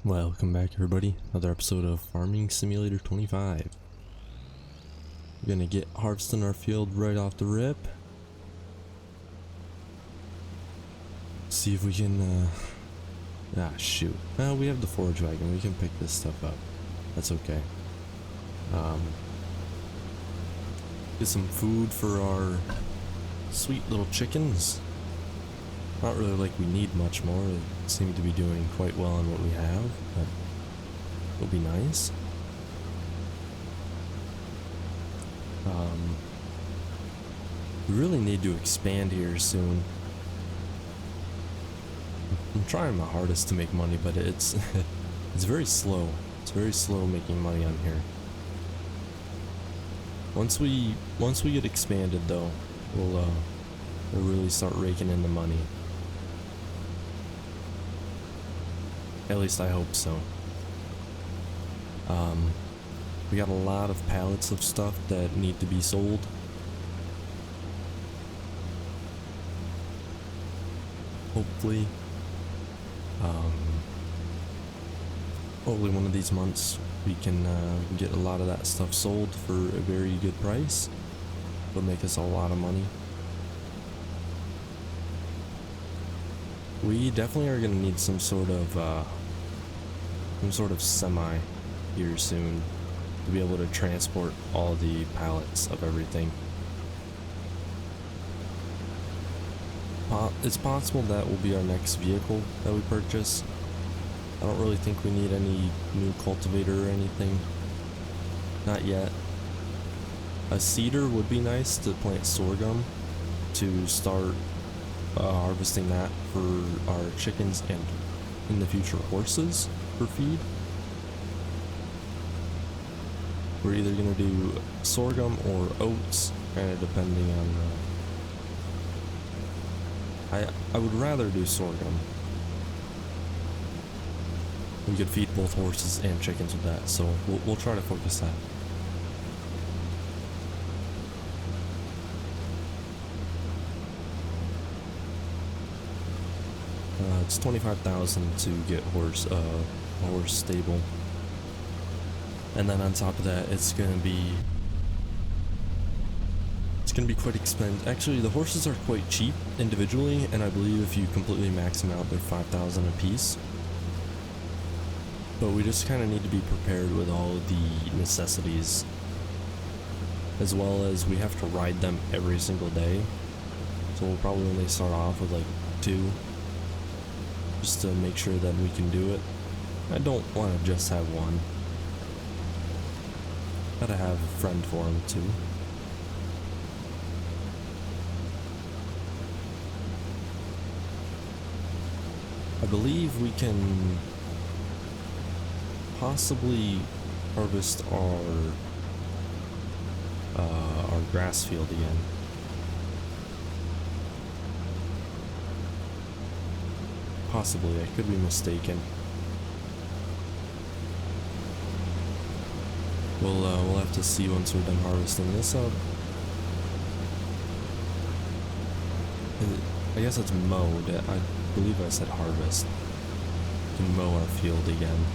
Welcome back everybody, another episode of Farming Simulator 25. We're gonna get harvesting our field right off the rip. See if we can, shoot. Well, we have the forage wagon, we can pick this stuff up. That's okay. Get some food for our sweet little chickens. Not really like we need much more. They seem to be doing quite well on what we have, but it'll be nice. We really need to expand here soon. I'm trying my hardest to make money, but it's it's very slow. It's very slow making money on here. Once we get expanded though, we'll really start raking in the money. At least I hope so. We got a lot of pallets of stuff that need to be sold. Hopefully one of these months we can get a lot of that stuff sold for a very good price. It'll make us a lot of money. We definitely are gonna need some sort of semi here soon to be able to transport all the pallets of everything. It's possible that will be our next vehicle that we purchase. I don't really think we need any new cultivator or anything. Not yet. A seeder would be nice to plant sorghum to start harvesting that for our chickens and in the future horses for feed. We're either going to do sorghum or oats, kind of depending on I would rather do sorghum. We could feed both horses and chickens with that, so we'll try to focus that. It's 25,000 to get a horse stable, and then on top of that, it's gonna be quite expensive. Actually, the horses are quite cheap individually, and I believe if you completely max them out, they're 5,000 a piece. But we just kind of need to be prepared with all of the necessities, as well as we have to ride them every single day. So we'll probably only start off with like 2, just to make sure that we can do it. I don't want to just have 1. Gotta have a friend for him too. I believe we can possibly harvest our grass field again. Possibly, I could be mistaken. We'll have to see once we're done harvesting this up. I guess it's mowed. I believe I said harvest. We can mow our field again.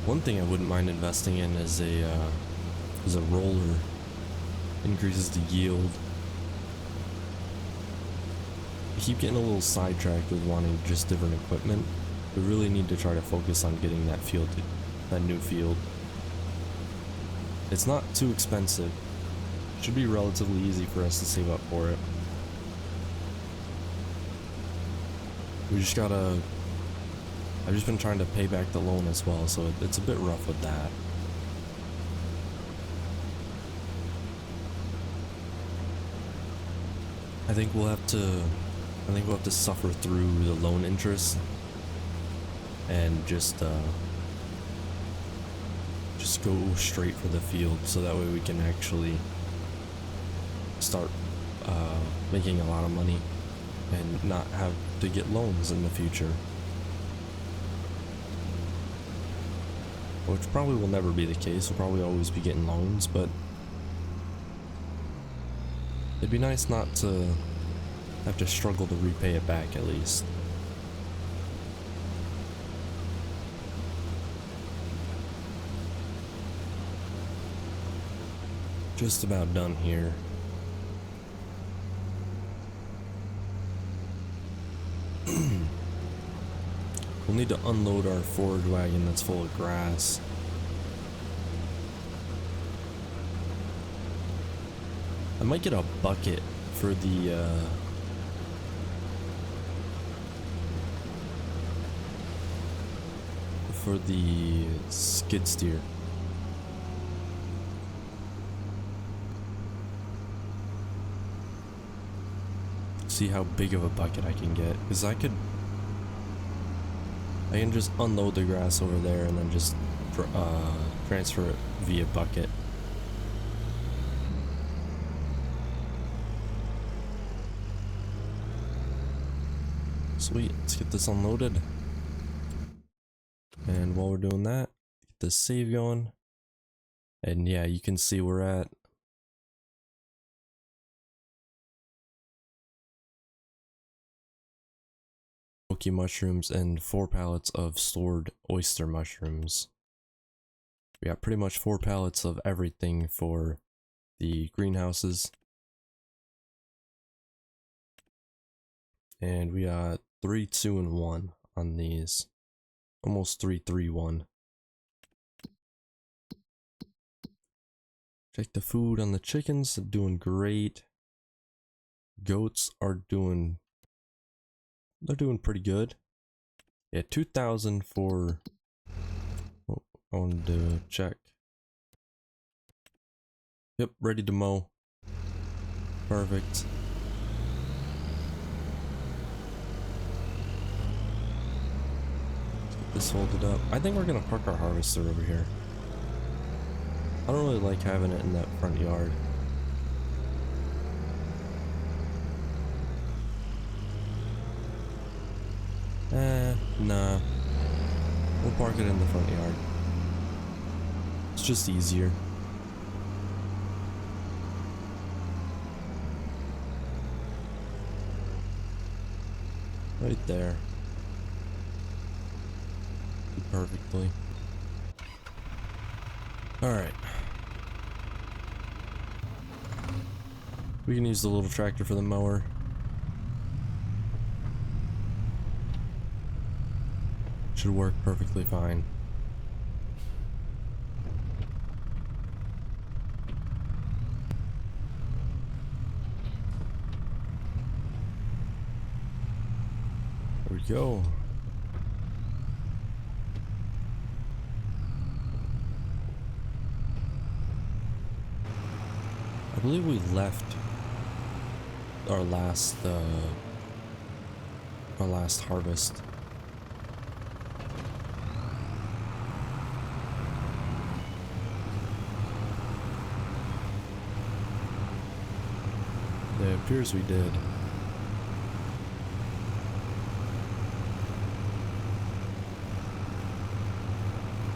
One thing I wouldn't mind investing in is a roller. Increases the yield. I keep getting a little sidetracked with wanting just different equipment. We really need to try to focus on getting that new field. It's not too expensive. It should be relatively easy for us to save up for it. We just gotta... I've just been trying to pay back the loan as well, so it's a bit rough with that. I think we'll have to suffer through the loan interest and just go straight for the field, so that way we can actually start making a lot of money and not have to get loans in the future. Which probably will never be the case. We'll probably always be getting loans, but it'd be nice not to have to struggle to repay it back at least. Just about done here. We'll need to unload our forage wagon that's full of grass. I might get a bucket for the skid steer. See how big of a bucket I can get, because I can just unload the grass over there and then just transfer it via bucket. Sweet, let's get this unloaded. And while we're doing that, get the save going. And yeah, you can see we're at smoky mushrooms and 4 pallets of stored oyster mushrooms. We got pretty much 4 pallets of everything for the greenhouses. And we got 3, 2, and 1 on these. Almost 3, 3, 1. Check the food on the chickens, they're doing great. Goats are doing, they're doing pretty good. Yeah, 2,000 for, oh, I wanted to check. Yep, ready to mow. Perfect. Let's get this folded up. I think we're gonna park our harvester over here. I don't really like having it in that front yard. Nah. We'll park it in the front yard. It's just easier. Right there. Perfectly. Alright. We can use the little tractor for the mower. Should work perfectly fine. There we go. I believe we left our last harvest. It appears we did.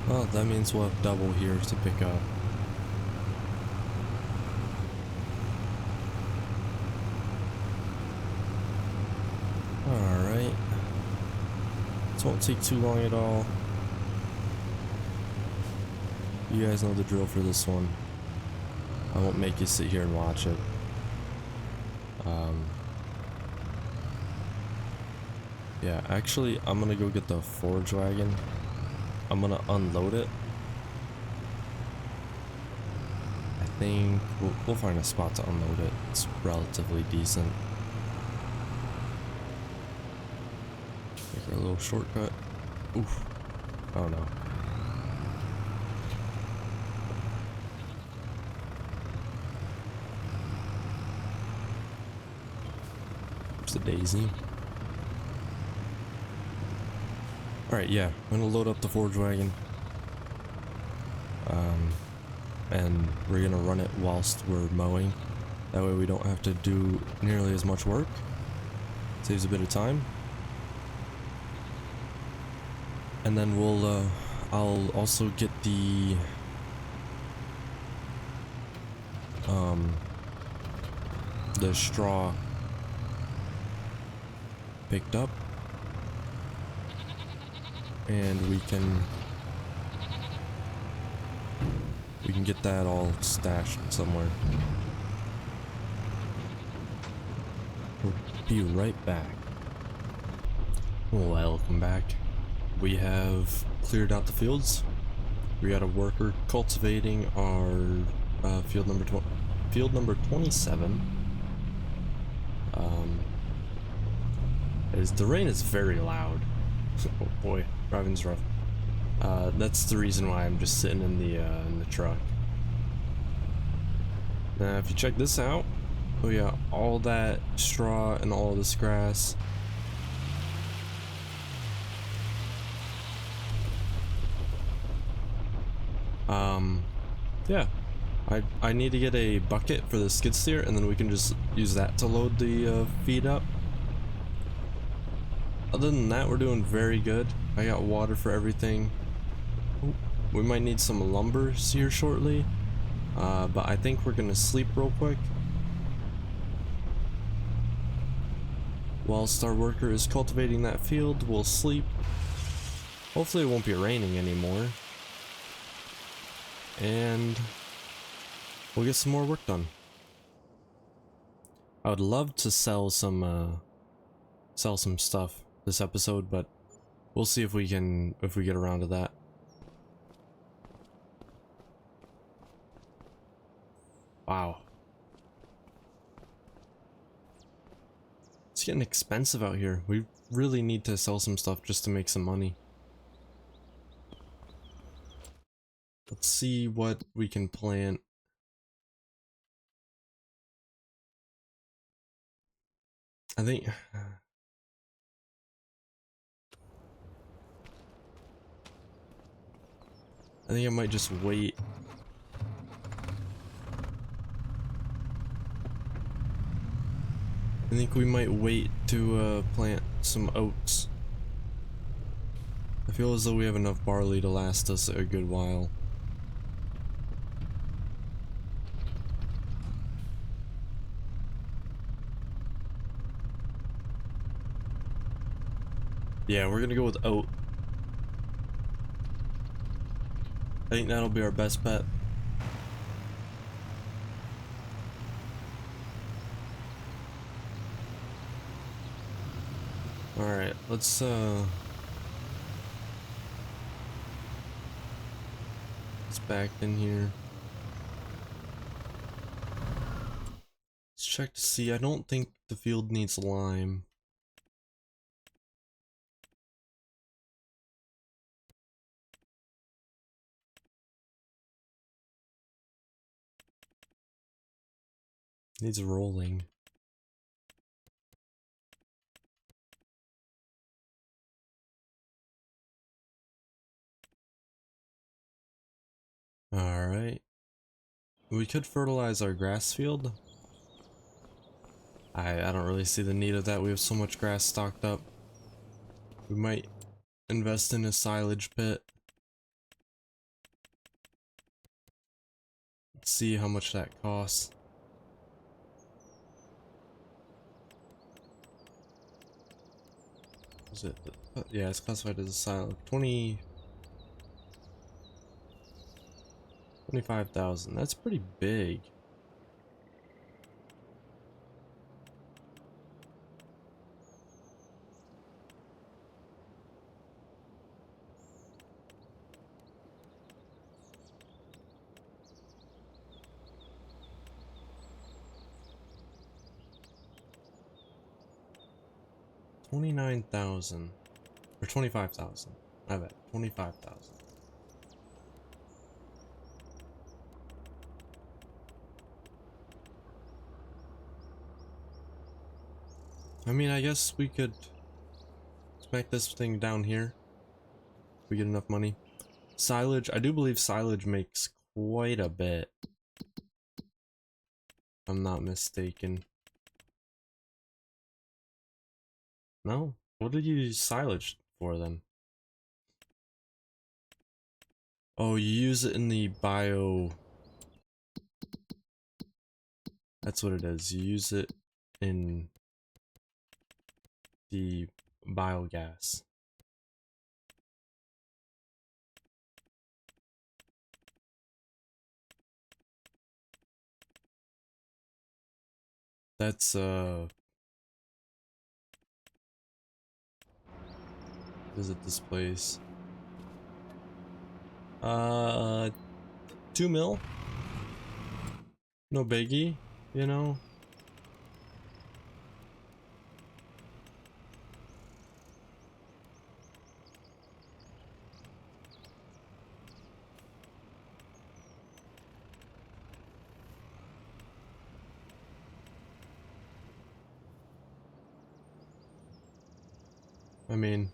Well, that means we'll have double here to pick up. Alright. This won't take too long at all. You guys know the drill for this one. I won't make you sit here and watch it. Yeah, actually, I'm gonna go get the forage wagon. I'm gonna unload it. I think we'll find a spot to unload it. It's relatively decent. Take our little shortcut. Oof. Oh no. There's the daisy. Alright, yeah, I'm gonna load up the forage wagon. And we're gonna run it whilst we're mowing. That way we don't have to do nearly as much work. Saves a bit of time. And then I'll also get the straw picked up. And we can get that all stashed somewhere. We'll be right back. Welcome back. We have cleared out the fields. We got a worker cultivating our field number 27. The rain is very loud. Oh boy, driving's rough. That's the reason why I'm just sitting in the truck. Now, if you check this out, we got all that straw and all this grass. Yeah, I need to get a bucket for the skid steer, and then we can just use that to load the feed up. Other than that, we're doing very good. I got water for everything. Ooh, we might need some lumber here shortly, but I think we're gonna sleep real quick. Whilst our worker is cultivating that field, we'll sleep. Hopefully it won't be raining anymore. And we'll get some more work done. I would love to sell some stuff this episode, but we'll see if we get around to that. Wow. It's getting expensive out here. We really need to sell some stuff just to make some money. Let's see what we can plant. I think I might just wait. I think we might wait to plant some oats. I feel as though we have enough barley to last us a good while. Yeah, we're gonna go with oat. I think that'll be our best bet. Alright, let's back in here. Let's check to see. I don't think the field needs lime. Needs rolling. Alright. We could fertilize our grass field. I don't really see the need of that. We have so much grass stocked up. We might invest in a silage pit. Let's see how much that costs. Is it? Yeah, it's classified as a silage. 25,000. That's pretty big. $29,000 or 25,000. I bet 25,000. I mean, I guess we could smack this thing down here. If we get enough money. Silage, I do believe silage makes quite a bit. If I'm not mistaken. No? What did you use silage for then? Oh, you use it in the bio... That's what it is. You use it in the biogas. That's visit this place. 2 mil? No biggie, you know? I mean,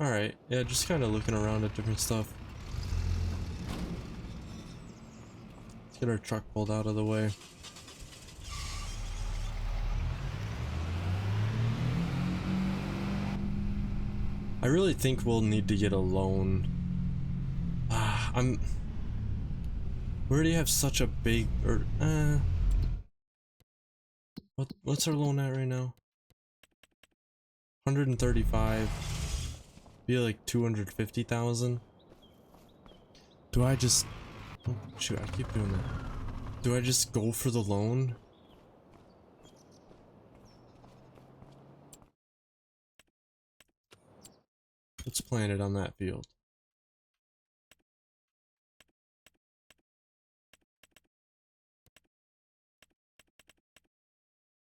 alright, yeah, just kind of looking around at different stuff. Let's get our truck pulled out of the way. I really think we'll need to get a loan. We already have such a big, what's our loan at right now? 135. Be like 250,000. Do I just, oh shoot, I keep doing that. Do I just go for the loan? Let's plant it on that field.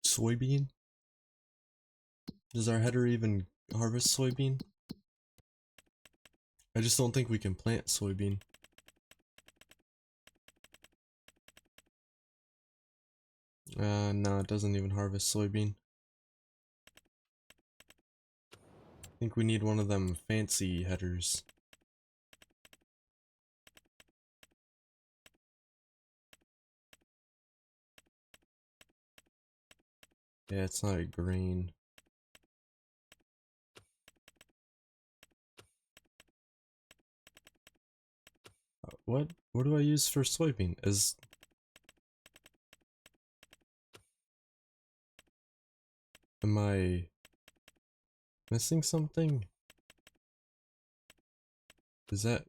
Soybean? Does our header even harvest soybean? I just don't think we can plant soybean. No, it doesn't even harvest soybean. I think we need one of them fancy headers. Yeah, it's not a grain. What do I use for soybean? Am I missing something? Is that...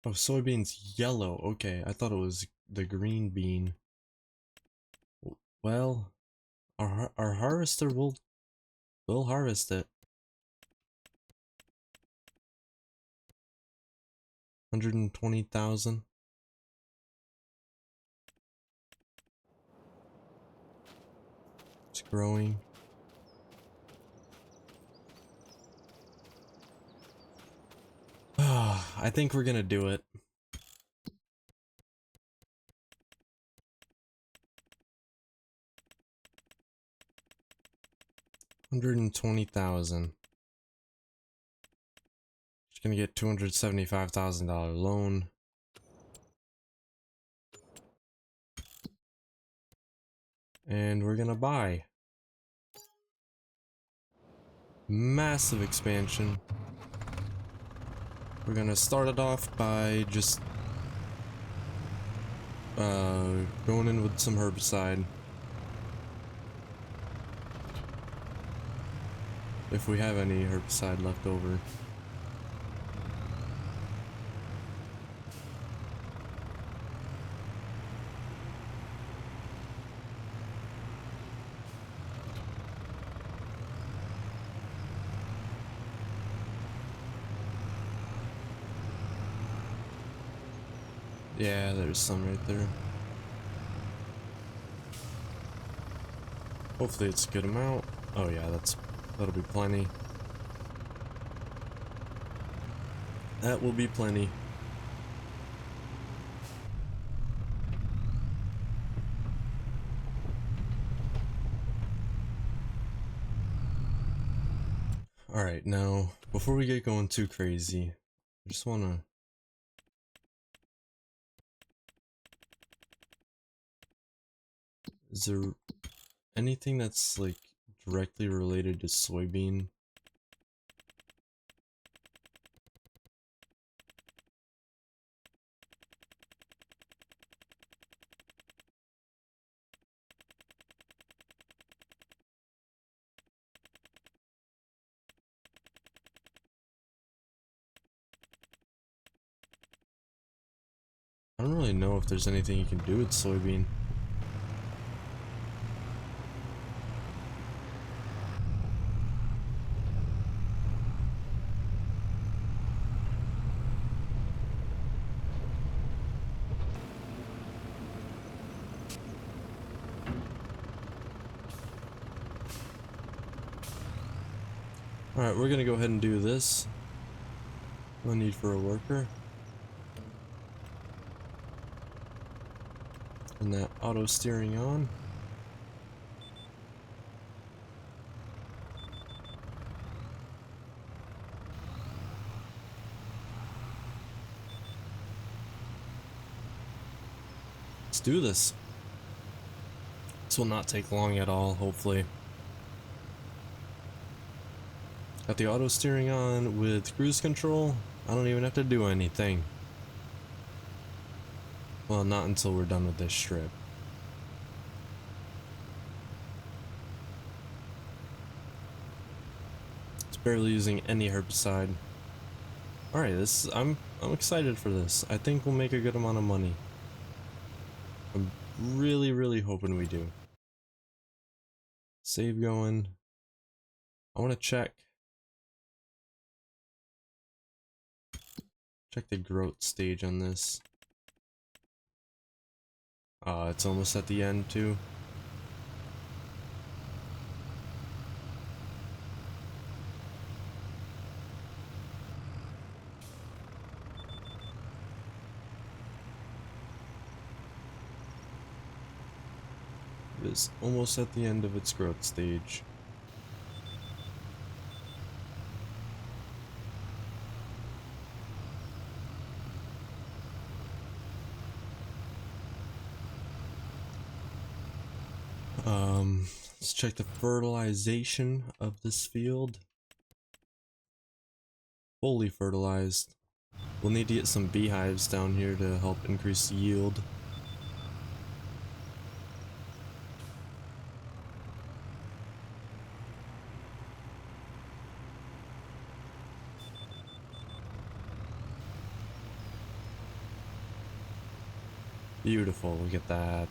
Oh, soybean's yellow. Okay, I thought it was the green bean. Well, our harvester will harvest it. 120,000. It's growing. I think we're gonna do it. $120,000. Just gonna get $275,000 loan. And we're gonna buy. Massive expansion. We're gonna start it off by just going in with some herbicide. If we have any herbicide left over. Yeah, there's some right there. Hopefully it's a good amount. Oh yeah, that'll be plenty. That will be plenty. Alright, now, before we get going too crazy, I just wanna... Is there anything that's, like, directly related to soybean. I don't really know if there's anything you can do with soybean. Alright, we're gonna go ahead and do this. No need for a worker. And that auto steering on. Let's do this. This will not take long at all, hopefully. Got the auto steering on with cruise control. I don't even have to do anything. Well, not until we're done with this strip. It's barely using any herbicide. Alright, I'm excited for this. I think we'll make a good amount of money. I'm really hoping we do. Save going. I want to check the growth stage on this. It's almost at the end too. It is almost at the end of its growth stage. Let's check the fertilization of this field. Fully fertilized. We'll need to get some beehives down here to help increase yield. Beautiful, look at that.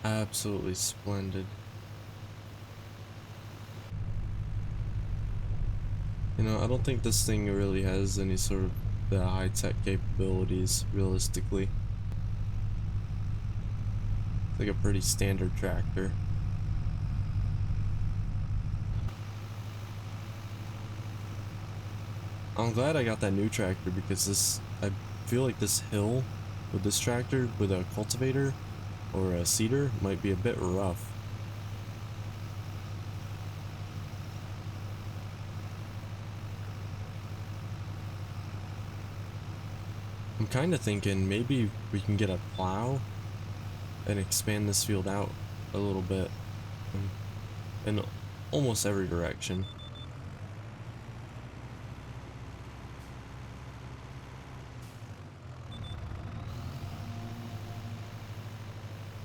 Absolutely splendid. You know, I don't think this thing really has any sort of the high-tech capabilities, realistically. It's like a pretty standard tractor. I'm glad I got that new tractor because I feel like this hill with this tractor with a cultivator or a seeder might be a bit rough. I'm kind of thinking maybe we can get a plow and expand this field out a little bit in almost every direction.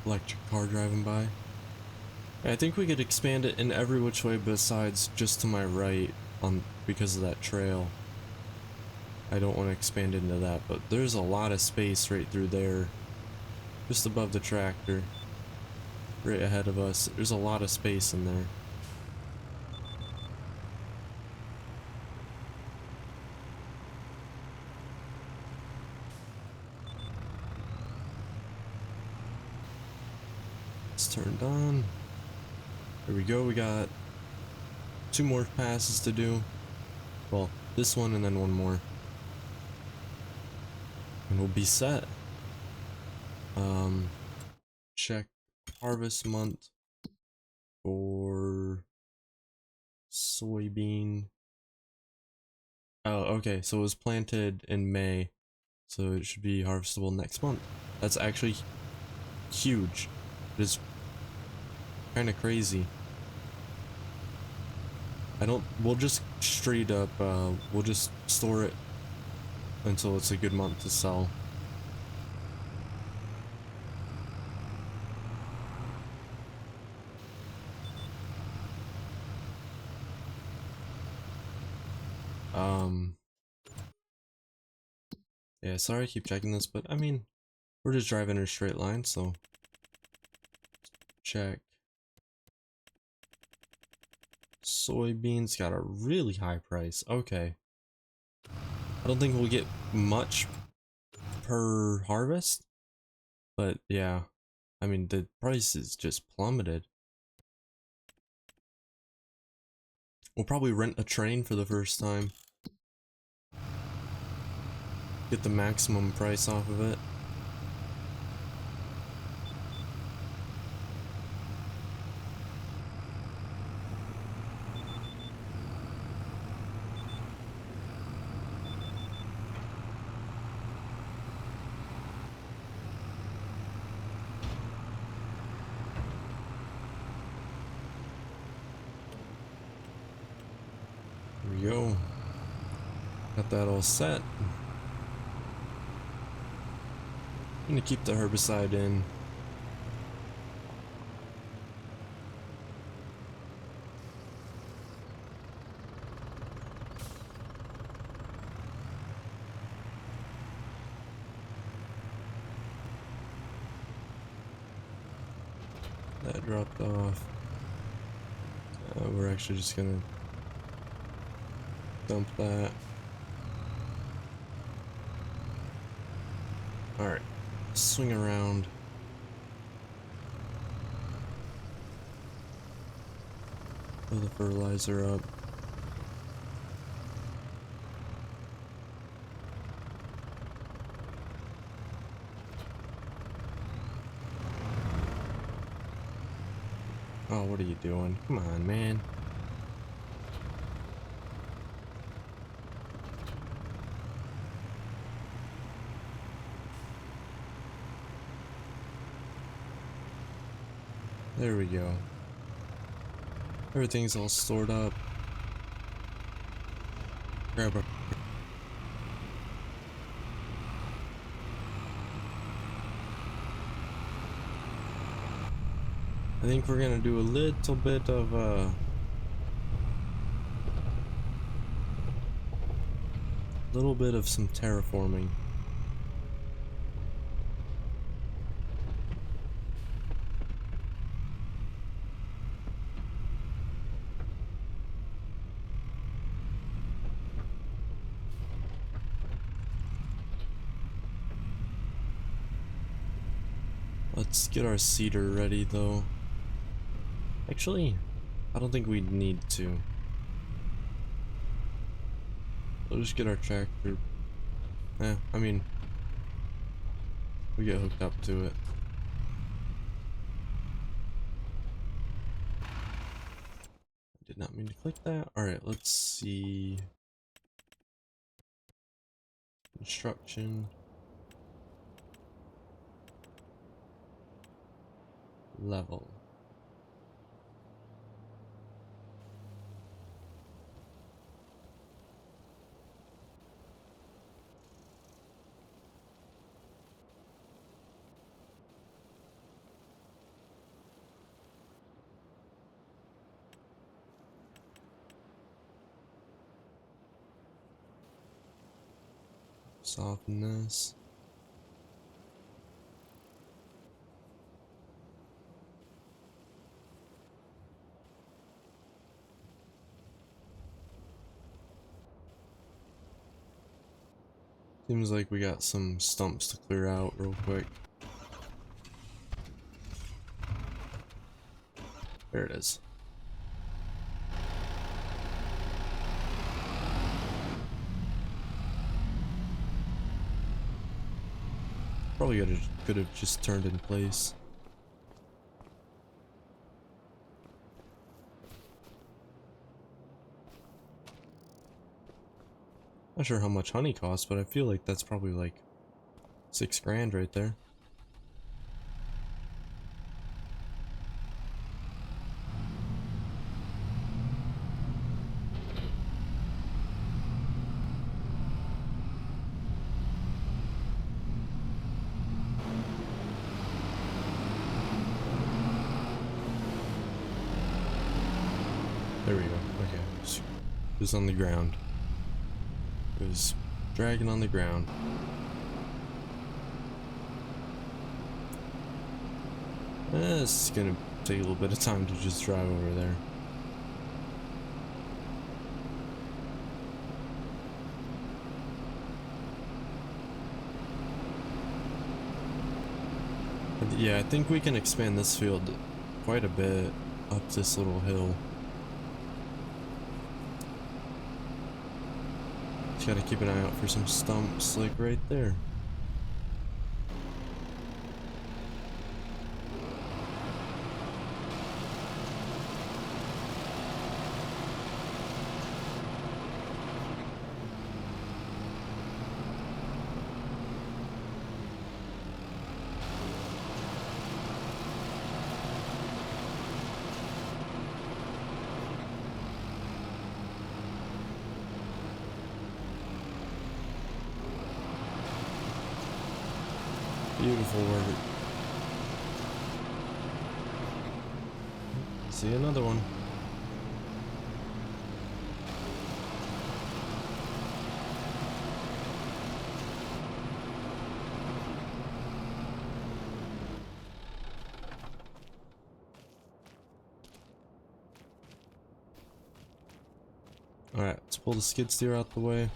Electric car driving by. I think we could expand it in every which way besides just to my right because of that trail. I don't want to expand into that, but there's a lot of space right through there. Just above the tractor. Right ahead of us. There's a lot of space in there. It's turned on. There we go, we got 2 more passes to do. Well, this one and then one more. And we'll be set. Check harvest month for soybean. Oh, okay, so it was planted in May, so it should be harvestable next month. That's actually huge. It is kind of crazy. We'll just straight up, we'll just store it until it's a good month to sell. Yeah, sorry I keep checking this, but I mean, we're just driving in a straight line, so check. Soybeans got a really high price. Okay. I don't think we'll get much per harvest, but yeah. I mean, the price is just plummeted. We'll probably rent a train for the first time. Get the maximum price off of it. There we go. Got that all set. I'm gonna keep the herbicide in. That dropped off. We're actually just gonna dump that. Alright, swing around. Fill the fertilizer up. Oh, what are you doing? Come on, man. There we go. Everything's all stored up. Grab a... I think we're gonna do a little bit of some terraforming. Let's get our seeder ready though. Actually, I don't think we need to. We'll just get our tractor. I mean, we get hooked up to it. I did not mean to click that. Alright, let's see. Construction. Level. Soften this. Seems like we got some stumps to clear out real quick. There it is. Probably could have just turned in place. Not sure how much honey costs, but I feel like that's probably like 6 grand right there. There we go. Okay. It was on the ground. It was dragging on the ground. It's gonna take a little bit of time to just drive over there. But yeah, I think we can expand this field quite a bit up this little hill. Just gotta keep an eye out for some stumps like right there. Beautiful work. See another one. Alright, let's pull the skid steer out the way.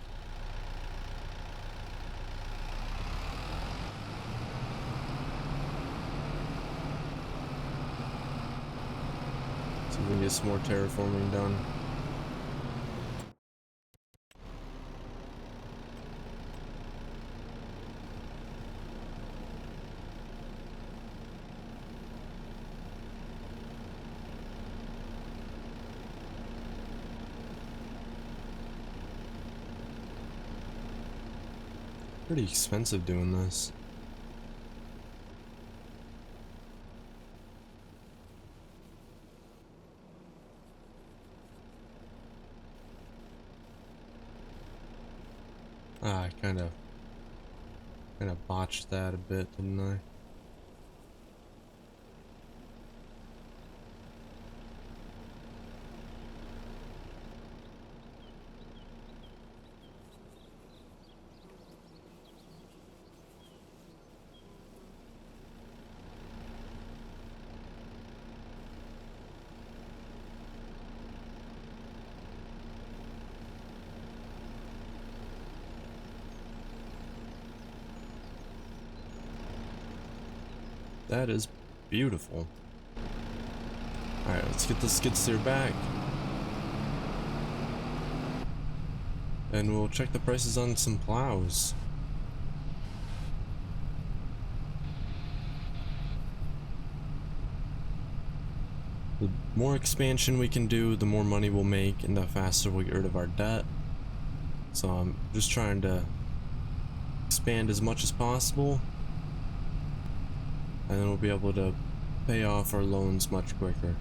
See if we can get some more terraforming done. Pretty expensive doing this. Ah, I kind of botched that a bit, didn't I? That is beautiful. Alright, let's get the skid steer back. And we'll check the prices on some plows. The more expansion we can do, the more money we'll make, and the faster we'll get rid of our debt. So I'm just trying to expand as much as possible, and then we'll be able to pay off our loans much quicker.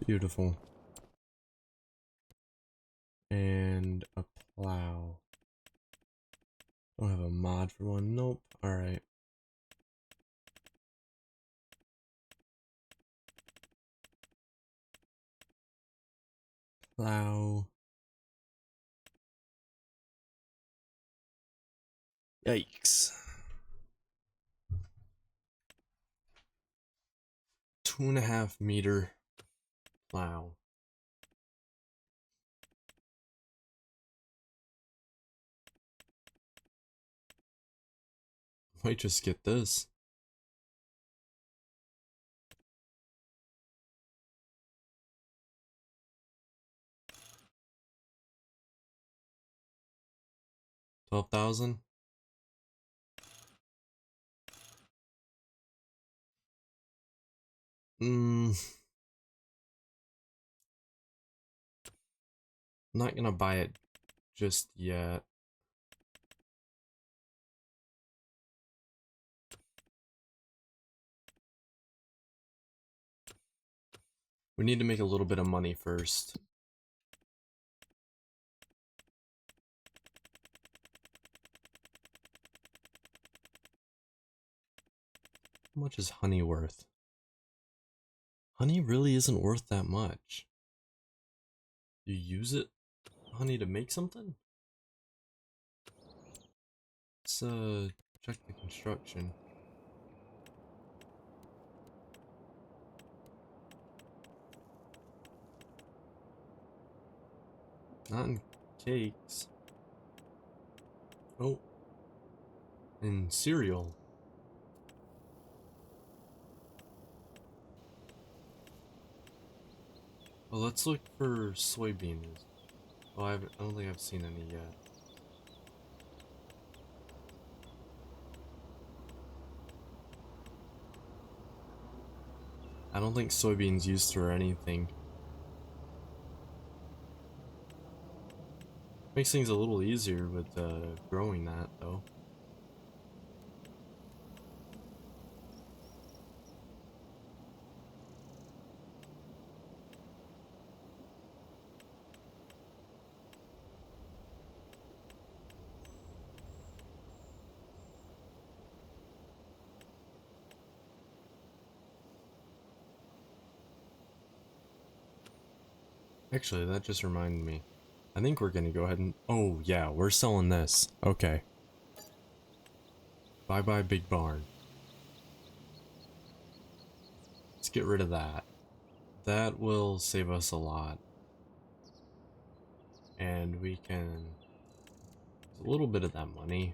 Beautiful. And a plow. Don't have a mod for one. Nope. Alright. Plow. Yikes. 2.5 meter plow. Might just get this. $12,000. I'm not gonna buy it just yet. We need to make a little bit of money first. How much is honey worth? Honey really isn't worth that much. You use it, honey, to make something? Let's check the construction. Not in cakes. Oh. In cereal. Well, let's look for soybeans. Oh, I don't think I've seen any yet. I don't think soybeans used for anything. Makes things a little easier with growing that, though. Actually, that just reminded me. I think we're gonna go ahead and... Oh, yeah, we're selling this. Okay. Bye-bye, big barn. Let's get rid of that. That will save us a lot. And we can... a little bit of that money.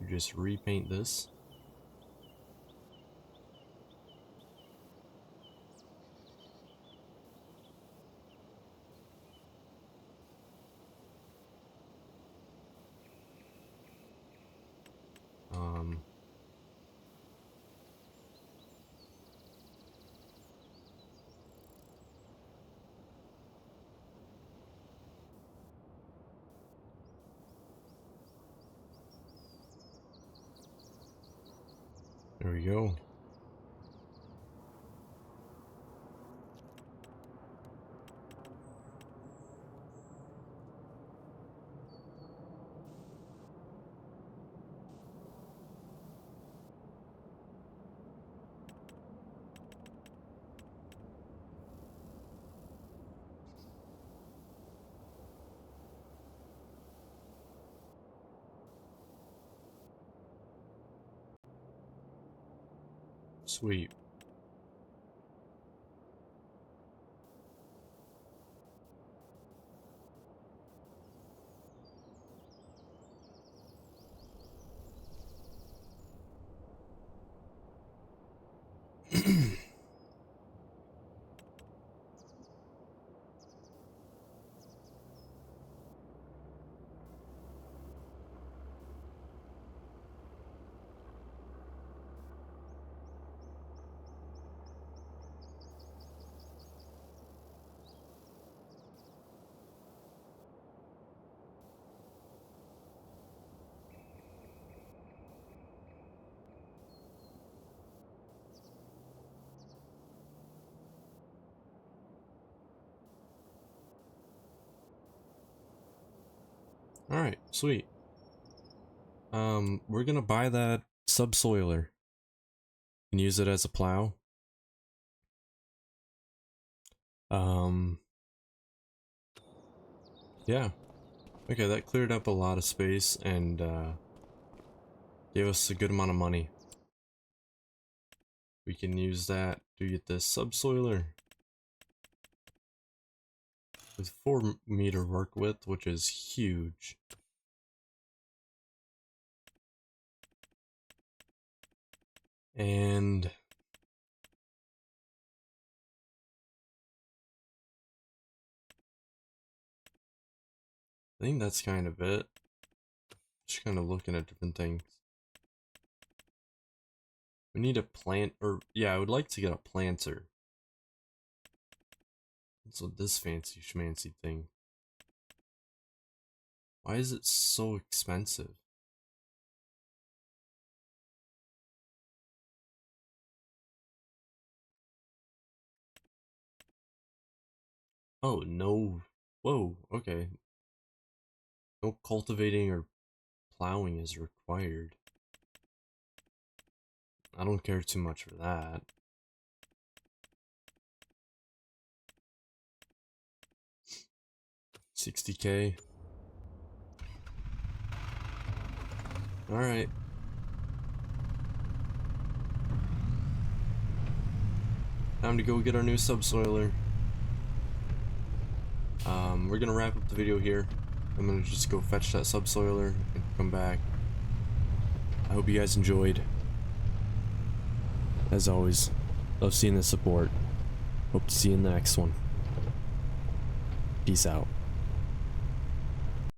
You just repaint this. There we go. Sweet. Alright, sweet. We're gonna buy that subsoiler and use it as a plow. Yeah. Okay, that cleared up a lot of space and gave us a good amount of money. We can use that to get this subsoiler with 4-meter work width, which is huge. And I think that's kind of it. Just kind of looking at different things. We need a plant, or yeah, I would like to get a planter. So this fancy schmancy thing. Why is it so expensive? Oh, no. Whoa, okay. No cultivating or plowing is required. I don't care too much for that. $60K. Alright. Time to go get our new subsoiler. We're gonna wrap up the video here. I'm gonna just go fetch that subsoiler and come back. I hope you guys enjoyed. As always, love seeing the support. Hope to see you in the next one. Peace out.